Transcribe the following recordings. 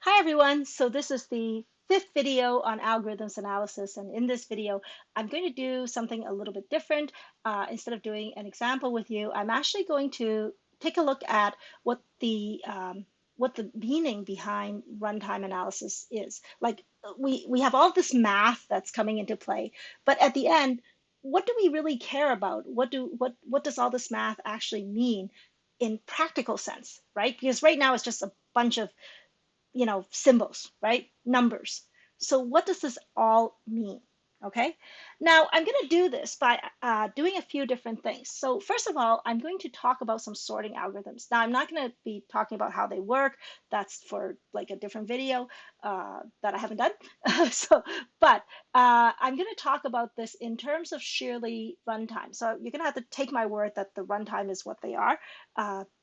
Hi everyone, so this is the fifth video on algorithms analysis, and in this video I'm going to do something a little bit different. Instead of doing an example with you, I'm actually going to take a look at what the meaning behind runtime analysis is. Like we have all this math that's coming into play, but at the end, what do we really care about? What does all this math actually mean in practical sense, right? Because right now it's just a bunch of symbols, right? Numbers. So what does this all mean? Okay, now I'm going to do this by doing a few different things. So first of all, I'm going to talk about some sorting algorithms. Now I'm not going to be talking about how they work. That's for like a different video that I haven't done. But I'm going to talk about this in terms of sheerly runtime. So you're going to have to take my word that the runtime is what they are,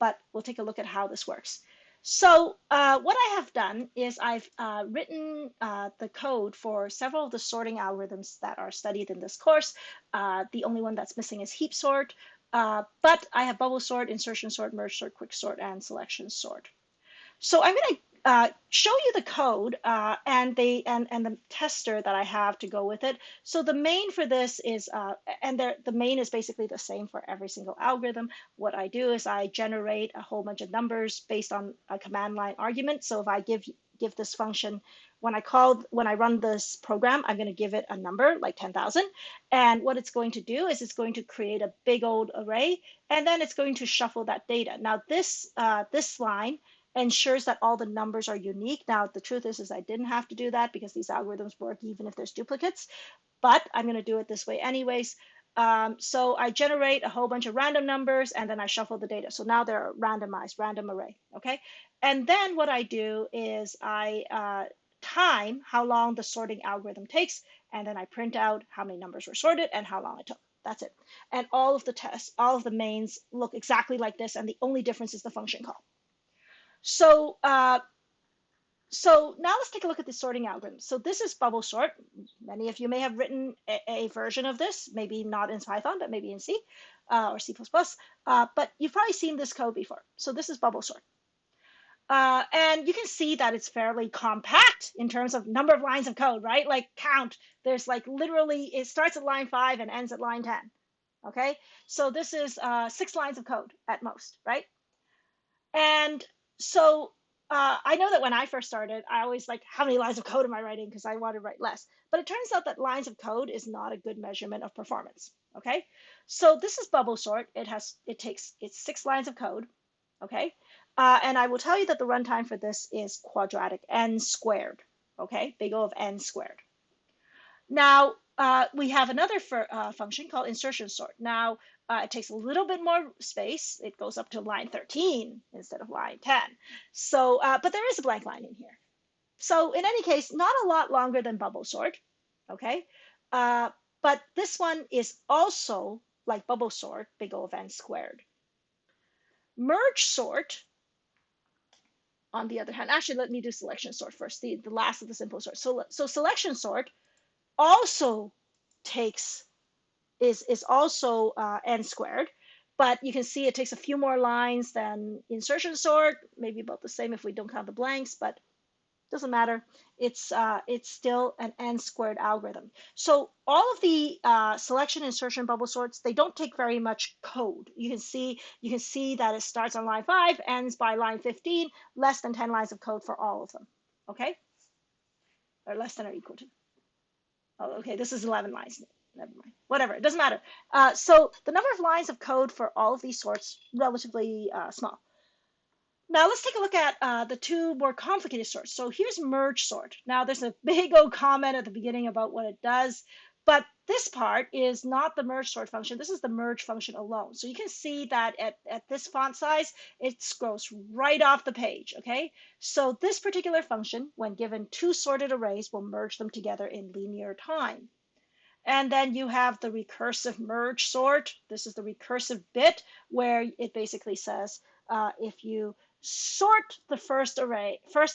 but we'll take a look at how this works. So what I have done is I've written the code for several of the sorting algorithms that are studied in this course. The only one that's missing is heap sort, but I have bubble sort, insertion sort, merge sort, quick sort, and selection sort. So I'm going to show you the code and the tester that I have to go with it. So the main for this is, the main is basically the same for every single algorithm. What I do is I generate a whole bunch of numbers based on a command line argument. So if I give this function, when I run this program, I'm going to give it a number like 10,000. And what it's going to do is it's going to create a big old array, and then it's going to shuffle that data. Now this line ensures that all the numbers are unique. Now, the truth is I didn't have to do that because these algorithms work even if there's duplicates, but I'm going to do it this way anyways. So I generate a whole bunch of random numbers and then I shuffle the data. So now they're randomized, random array, okay? And then what I do is I time how long the sorting algorithm takes, and then I print out how many numbers were sorted and how long it took. That's it. And all of the tests, all of the mains look exactly like this, and the only difference is the function call. So, so now let's take a look at the sorting algorithm. So this is bubble sort. Many of you may have written a version of this, maybe not in Python, but maybe in C or C++. But you've probably seen this code before. So this is bubble sort. And you can see that it's fairly compact in terms of number of lines of code, right? Like count, there's like literally, it starts at line 5 and ends at line 10. Okay, so this is 6 lines of code at most, right? And so I know that when I first started, I always like, how many lines of code am I writing? Because I want to write less. But it turns out that lines of code is not a good measurement of performance. Okay, so this is bubble sort. It's 6 lines of code. Okay, and I will tell you that the runtime for this is quadratic n squared. Okay, big O of n squared. Now, we have another function called insertion sort. Now, it takes a little bit more space. It goes up to line 13 instead of line 10. So, but there is a blank line in here. So in any case, not a lot longer than bubble sort, okay? But this one is also like bubble sort, big O of n squared. Merge sort, on the other hand, actually, let me do selection sort first, the last of the simple sort. So selection sort also takes is also n squared, but you can see it takes a few more lines than insertion sort, maybe about the same if we don't count the blanks, but doesn't matter. It's still an n squared algorithm. So all of the selection, insertion, bubble sorts, they don't take very much code. You can see that it starts on line 5, ends by line 15, less than 10 lines of code for all of them. Okay, or less than or equal to. Oh, okay, this is 11 lines. Never mind. Whatever, it doesn't matter. So the number of lines of code for all of these sorts, relatively small. Now let's take a look at the two more complicated sorts. So here's merge sort. Now there's a big old comment at the beginning about what it does, but this part is not the merge sort function. This is the merge function alone. So you can see that at this font size, it scrolls right off the page, okay? So this particular function, when given two sorted arrays, will merge them together in linear time. And then you have the recursive merge sort. This is the recursive bit where it basically says if you sort the first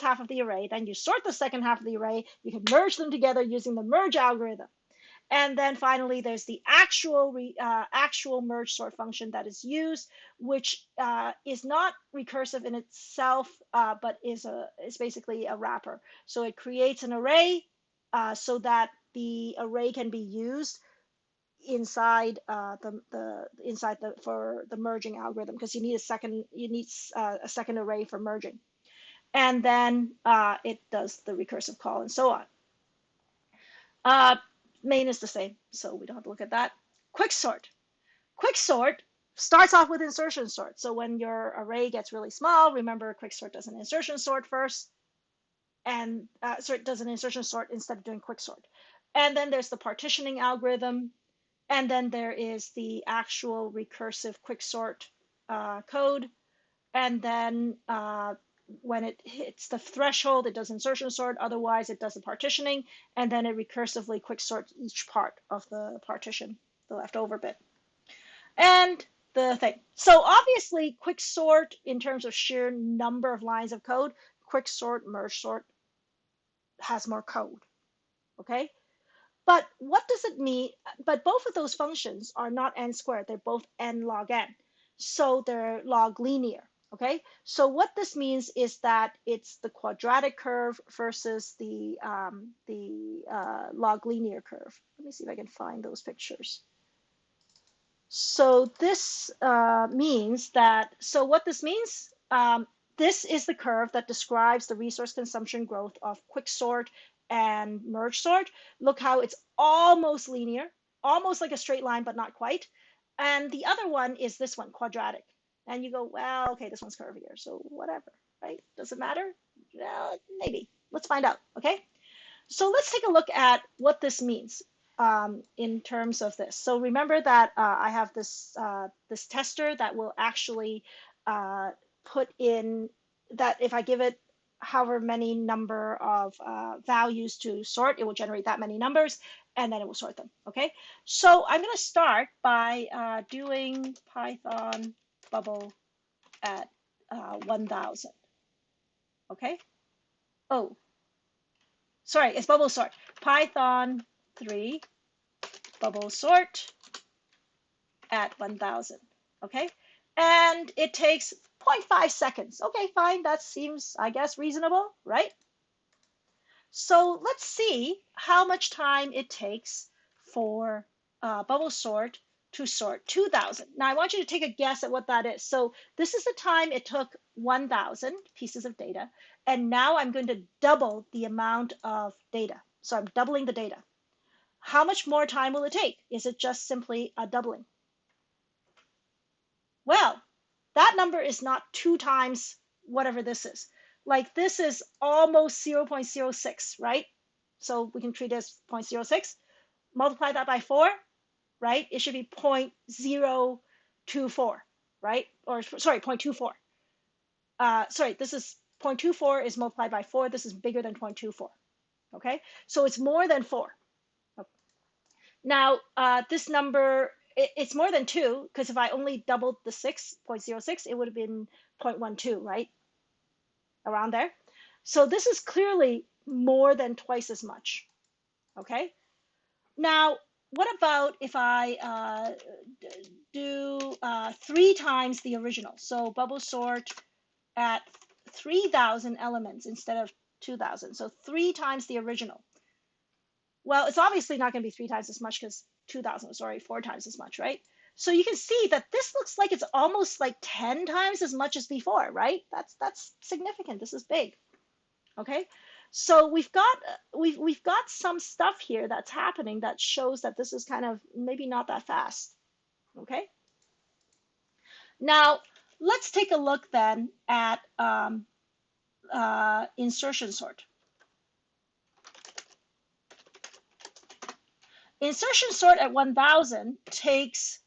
half of the array, then you sort the second half of the array, you can merge them together using the merge algorithm. And then finally, there's the actual merge sort function that is used, which is not recursive in itself, but is basically a wrapper. So it creates an array so that the array can be used inside for the merging algorithm, because you need a second array for merging, and then it does the recursive call and so on. Uh, main is the same, so we don't have to look at that. Quicksort. Quicksort starts off with insertion sort. So when your array gets really small, remember quicksort does an insertion sort first, and so it does an insertion sort instead of doing quicksort. And then there's the partitioning algorithm, and then there is the actual recursive quicksort code, and then when it hits the threshold, it does insertion sort, otherwise it does the partitioning, and then it recursively quicksorts each part of the partition, the leftover bit. And the thing. So obviously, quicksort, in terms of sheer number of lines of code, quicksort, merge sort has more code, okay? But what does it mean? But both of those functions are not n squared. They're both n log n. So they're log linear. Okay. So what this means is that it's the quadratic curve versus the log linear curve. Let me see if I can find those pictures. So this means that, so what this means, this is the curve that describes the resource consumption growth of quicksort and merge sort. Look how it's almost linear, almost like a straight line, but not quite. And the other one is this one, quadratic. And you go, well, okay, this one's curvier, so whatever, right? Does it matter? Well, maybe. Let's find out, okay? So let's take a look at what this means in terms of this. So remember that I have this this tester that will actually put in that if I give it however many number of values to sort, it will generate that many numbers, and then it will sort them. Okay, so I'm going to start by doing Python bubble at 1000. Okay. Oh, sorry, it's bubble sort. Python 3 bubble sort at 1000. Okay, and it takes 0.5 seconds. Okay, fine, that seems, I guess, reasonable, right? So let's see how much time it takes for bubble sort to sort 2000. Now I want you to take a guess at what that is. So this is the time it took 1000 pieces of data, and now I'm going to double the amount of data. So I'm doubling the data. How much more time will it take? Is it just simply a doubling? Well, that number is not 2 times whatever this is. Like this is almost 0.06, right? So we can treat it as 0.06. Multiply that by 4, right? It should be 0.024, right? Or sorry, 0.24. Sorry, this is 0.24 is multiplied by 4. This is bigger than 0.24. Okay, so it's more than 4. Okay. Now, this number, it's more than 2, because if I only doubled the 0.06, it would have been 0.12, right? Around there. So this is clearly more than twice as much. Okay. Now, what about if I do 3 times the original? So bubble sort at 3000 elements instead of 2000. So 3 times the original. Well, it's obviously not going to be 3 times as much because 2000 is already 4 times as much, right? So you can see that this looks like it's almost like 10 times as much as before, right? That's significant. This is big. Okay, so we've got some stuff here that's happening that shows that this is kind of maybe not that fast. Okay, now let's take a look then at insertion sort. Insertion sort at 1000 takes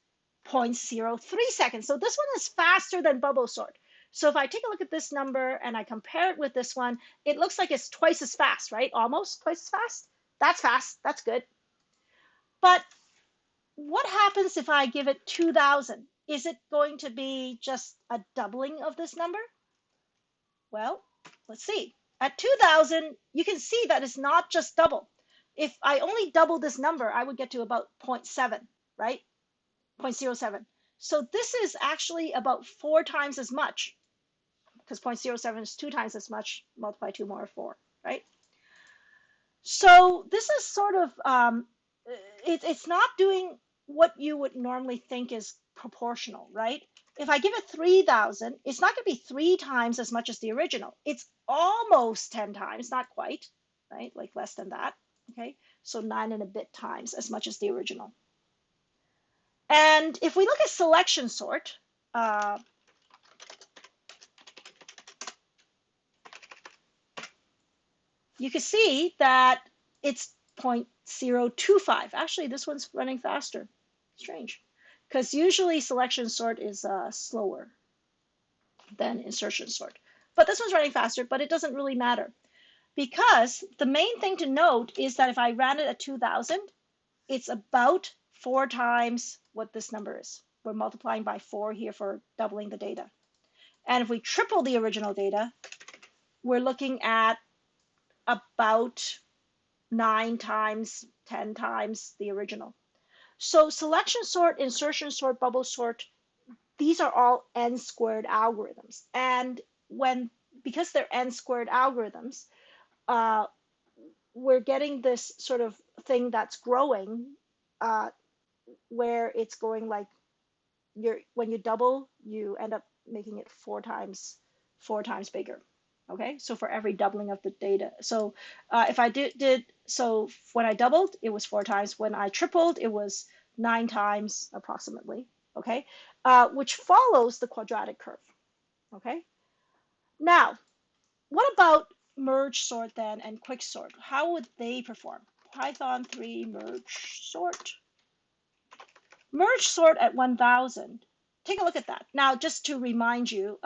0.03 seconds. So this one is faster than bubble sort. So if I take a look at this number and I compare it with this one, it looks like it's twice as fast, right? Almost twice as fast. That's fast. That's good. But what happens if I give it 2000? Is it going to be just a doubling of this number? Well, let's see. At 2000, you can see that it's not just double. if I only double this number, I would get to about 0.7, right? 0.07. So this is actually about 4 times as much, because 0.07 is 2 times as much, multiply 2 more 4, right? So this is sort of, it's not doing what you would normally think is proportional, right? If I give it 3,000, it's not going to be 3 times as much as the original. It's almost 10 times, not quite, right? Like less than that, okay? So 9 and a bit times as much as the original. And if we look at selection sort, you can see that it's 0.025. Actually, this one's running faster. Strange. Because usually selection sort is slower than insertion sort. But this one's running faster, but it doesn't really matter. Because the main thing to note is that if I ran it at 2,000, it's about 4 times what this number is. We're multiplying by 4 here for doubling the data. And if we triple the original data, we're looking at about 9 times, 10 times the original. So selection sort, insertion sort, bubble sort, these are all n squared algorithms. And because they're n squared algorithms, we're getting this sort of thing that's growing, where it's going like when you double, you end up making it 4 times bigger. Okay, so for every doubling of the data. So if I so when I doubled, it was 4 times. When I tripled, it was 9 times approximately. Okay, which follows the quadratic curve. Okay, now what about merge sort then and quick sort? How would they perform? Python 3 merge sort. Merge sort at 1,000. Take a look at that. Now, just to remind you,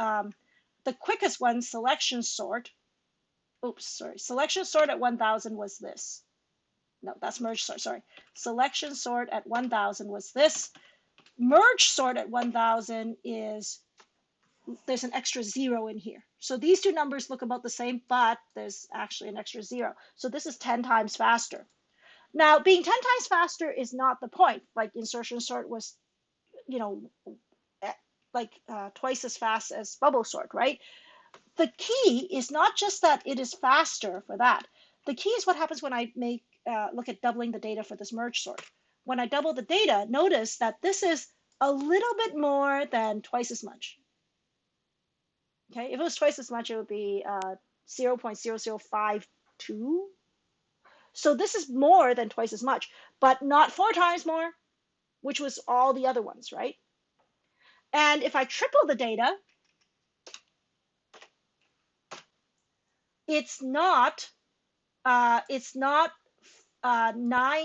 the quickest one, selection sort, selection sort at 1,000 was this. No, that's merge sort, sorry. Selection sort at 1,000 was this. Merge sort at 1,000 is, there's an extra 0 in here. So these two numbers look about the same, but there's actually an extra 0. So this is 10 times faster. Now, being 10 times faster is not the point. Like insertion sort was, you know, like twice as fast as bubble sort, right? The key is not just that it is faster for that. The key is what happens when I look at doubling the data for this merge sort. When I double the data, notice that this is a little bit more than twice as much. Okay, if it was twice as much, it would be 0.0052. So this is more than twice as much, but not 4 times more, which was all the other ones, right? And if I triple the data, it's not 9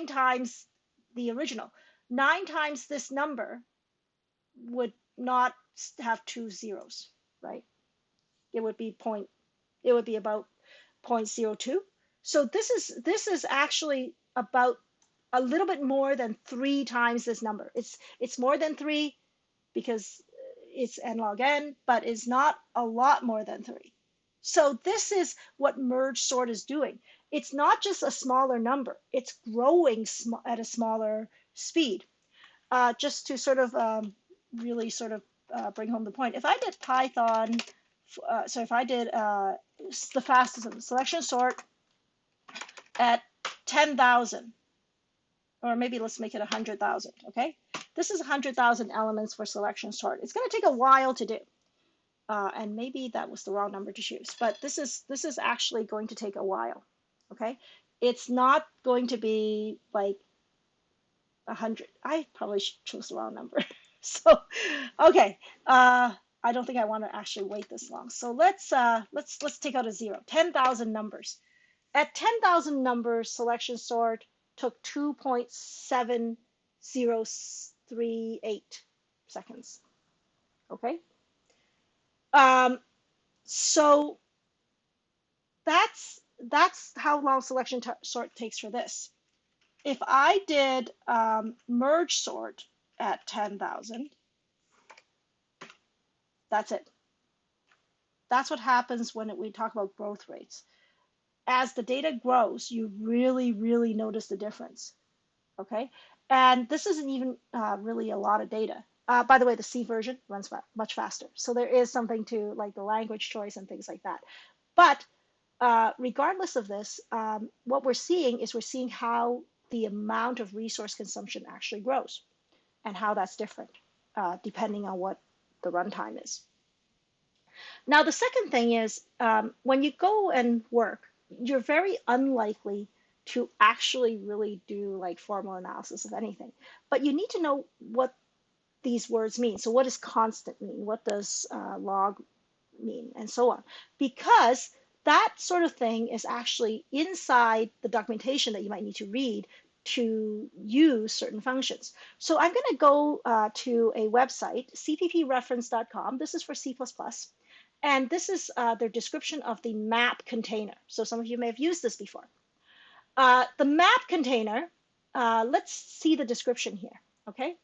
times the original. 9 times this number would not have 2 zeros, right? It would be about 0.02. So this is actually about a little bit more than 3 times this number. It's more than 3 because it's n log n, but it's not a lot more than 3. So this is what merge sort is doing. It's not just a smaller number, it's growing at a smaller speed. Just to sort of really sort of bring home the point, if I did Python, so if I did the fastest selection sort at 10,000, or maybe let's make it 100,000, okay? This is 100,000 elements for selection sort. It's going to take a while to do. And maybe that was the wrong number to choose, but this is actually going to take a while, okay? It's not going to be like 100. I probably chose the wrong number. So, okay, I don't think I want to actually wait this long. So let's take out a 0. 10,000 numbers. At 10,000 numbers, selection sort took 2.7038 seconds. Okay. So that's how long selection sort takes for this. If I did merge sort at 10,000, that's it. That's what happens when we talk about growth rates. as the data grows, you really, really notice the difference. Okay, and this isn't even really a lot of data. By the way, the C version runs much faster, so there is something to like the language choice and things like that. But regardless of this, what we're seeing is we're seeing how the amount of resource consumption actually grows and how that's different depending on what the runtime is. Now, the second thing is when you go and work, you're very unlikely to actually really do like formal analysis of anything. But you need to know what these words mean. So, what does constant mean? What does log mean? And so on. Because that sort of thing is actually inside the documentation that you might need to read to use certain functions. So I'm going to go to a website, cppreference.com. This is for C++. And this is their description of the map container. So some of you may have used this before. The map container, let's see the description here, okay?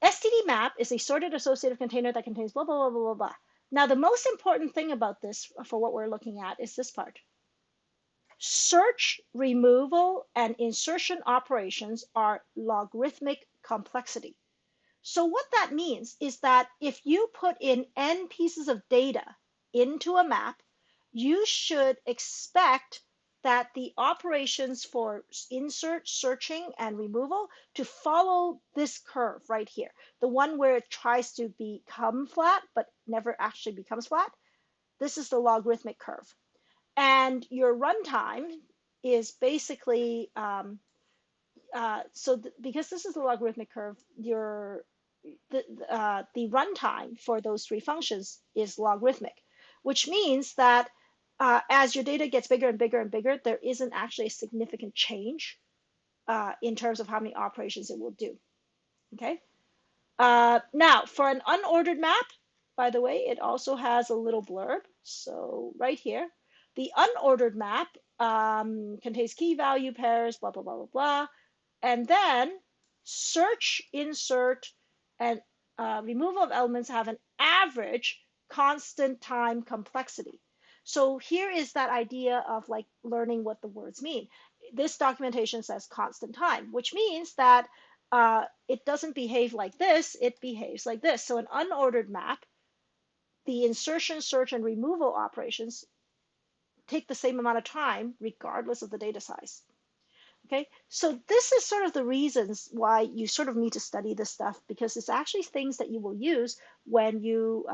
STD map is a sorted associative container that contains blah, blah, blah, blah, blah, blah. Now, the most important thing about this for what we're looking at is this part. Search, removal, and insertion operations are logarithmic complexity. So what that means is that if you put in n pieces of data into a map, you should expect that the operations for insert, searching, and removal to follow this curve right here, the one where it tries to become flat but never actually becomes flat. This is the logarithmic curve. And your runtime is basically, because this is the logarithmic curve, the runtime for those three functions is logarithmic, which means that as your data gets bigger and bigger and bigger, there isn't actually a significant change in terms of how many operations it will do. Okay. Now, for an unordered map, by the way, it also has a little blurb. So right here, the unordered map contains key value pairs, blah, blah, blah, blah, blah. And then search, insert, and removal of elements have an average constant time complexity. So here is that idea of like learning what the words mean. This documentation says constant time, which means that it doesn't behave like this, it behaves like this. So an unordered map, the insertion, search, and removal operations take the same amount of time regardless of the data size. Okay, so this is sort of the reasons why you sort of need to study this stuff, because it's actually things that you will use when you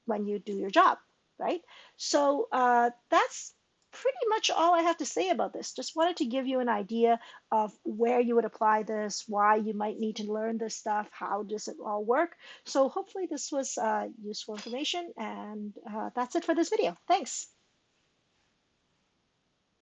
do your job, right? So that's pretty much all I have to say about this. Just wanted to give you an idea of where you would apply this, why you might need to learn this stuff, how does it all work. So hopefully this was useful information, and that's it for this video. Thanks.